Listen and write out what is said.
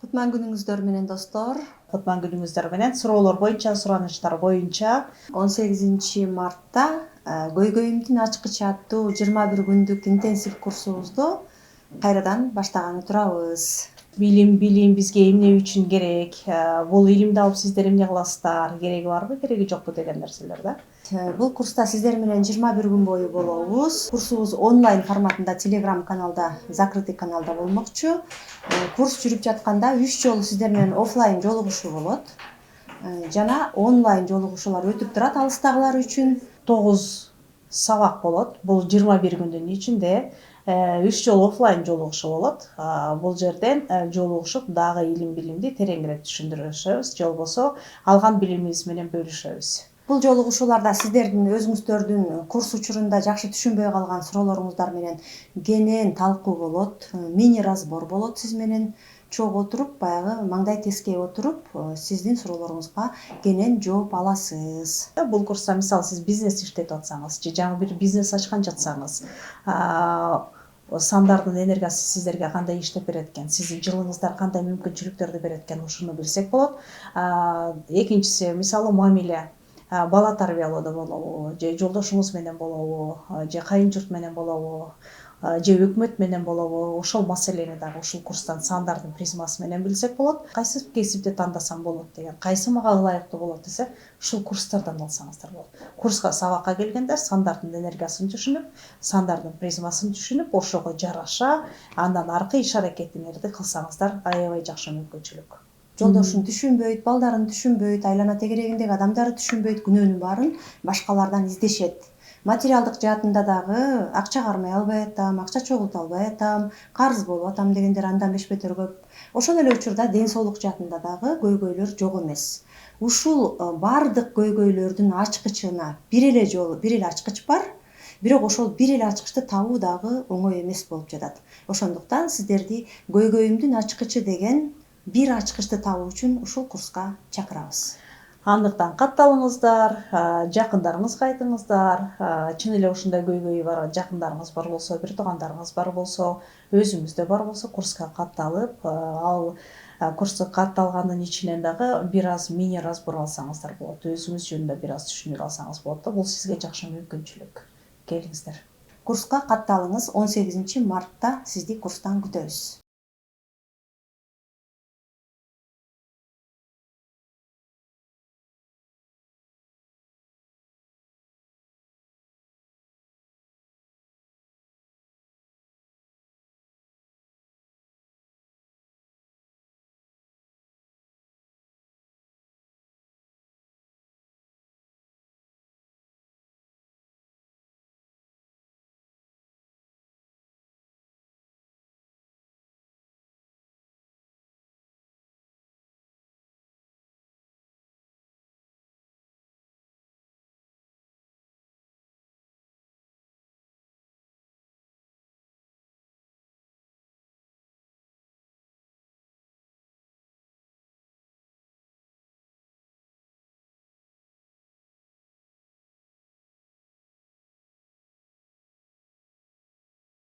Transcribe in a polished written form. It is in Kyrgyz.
Кутман күнүңүздөр менен достор. Кутман күнүңүздөр менен суроолор боюнча, суранычтар боюнча 18 мартта көйгөйүмдүн ачкычы аттуу 21 күндүк интенсив курсубузду кайрадан баштаганы турабыз. билим бизге эмне үчүн керек? Бул илимди алып сиздер эмне кыласыздар? Кереги барбы, кереги жокпу деген нерселер да. Бул курста сиздер менен 21 күн бою болобуз. Курсубуз онлайн форматында Telegram каналда, закрытый каналда болмокчу. Курс жүрүп жатканда 3 жолу сиздер менен офлайн жолугушуу болот. Жана онлайн жолугушуулар өтүп турат алыстагылар үчүн. 9 сабак болот. Бул 21 күндүн ичинде 3 жолу офлайн жолугушуу болот. Бул жерден жолугушуп дагы билимди тереңирээк түшүндүрүшөбүз, же болбосо алган билимибиз менен бөлүшөбүз. Бул жолугушууларда сиздердин өзүңүздөрдүн курс учурунда жакшы түшүнбөй калган суроолоруңуздар менен кенен талкуу болот, мини разбор болот. Сиз менен чогуу отуруп, баягы маңдай тескей отуруп, сиздин суроолоруңузга кенен жооп аласыз. Бул курста мисалы сиз бизнес иштетип атсаңыз, же жаңы бир бизнес ачкан жатсаңыз, сандардын энергиясы сиздерге кандай иштеп берет экен, сиздин жылыңыздар кандай мүмкүнчүлүктөрдү берет экен, ушуну билсек болот. Экинчиси, мисалы мамиле, бала тарбиялоодо болобу, же жолдошуңуз менен болобу, же кайын журт менен болобу, же өкмөт менен болобу, ошол маселени дагы ушул курстан сандардын призмасы менен билсек болот. Кайсы кесипти тандасам болот деген, кайсы мага ылайыктуу болот десе, ушул курстардан алсаңыздар болот. Курска, сабакка келгенде сандардын энергиясын түшүнүп, сандардын призмасын түшүнүп, ошого жараша андан аркы иш аракетиңерди кылсаңыздар аябай жакшы мүмкүнчүлүк. Жолдошун түшүнбөйт, балдарын түшүнбөйт, айлана тегерегиндеги адамдары түшүнбөйт, күнөөнүн баарын башкалардан издешет. Материалдык жаатында дагы акча кармай албай атам, акча чогулта албай атам, карыз болуп атам дегендер андан бешбетер көп. Ошол эле учурда ден соолук жаатында дагы көйгөйлөр жок эмес. Ушул бардык көйгөйлөрдүн ачкычына бир эле ачкыч бар. Бирок ошол бир эле ачкычты табуу дагы оңой эмес болуп жатат. Ошондуктан сиздерди көйгөйүмдүн ачкычы деген бир ачкычты табуу үчүн ушул курска чакырабыз. Андыктан катталыңыздар, жакындарыңызга айтыңыздар. Чын эле ушундай көйгөйү бар жакындарыңыз бар болсо, бир туугандарыңыз бар болсо, өзүңүздө бар болсо, курска катталып, ал курска катталгандын ичинен дагы бир аз мини разбор алсаңыздар болот. Өзүңүз жөнүндө бир аз түшүнүп алсаңыз болот да. Бул сизге жакшы мүмкүнчүлүк. Келиңиздер. Курска катталыңыз. 18 мартта сизди курстан күтөбүз.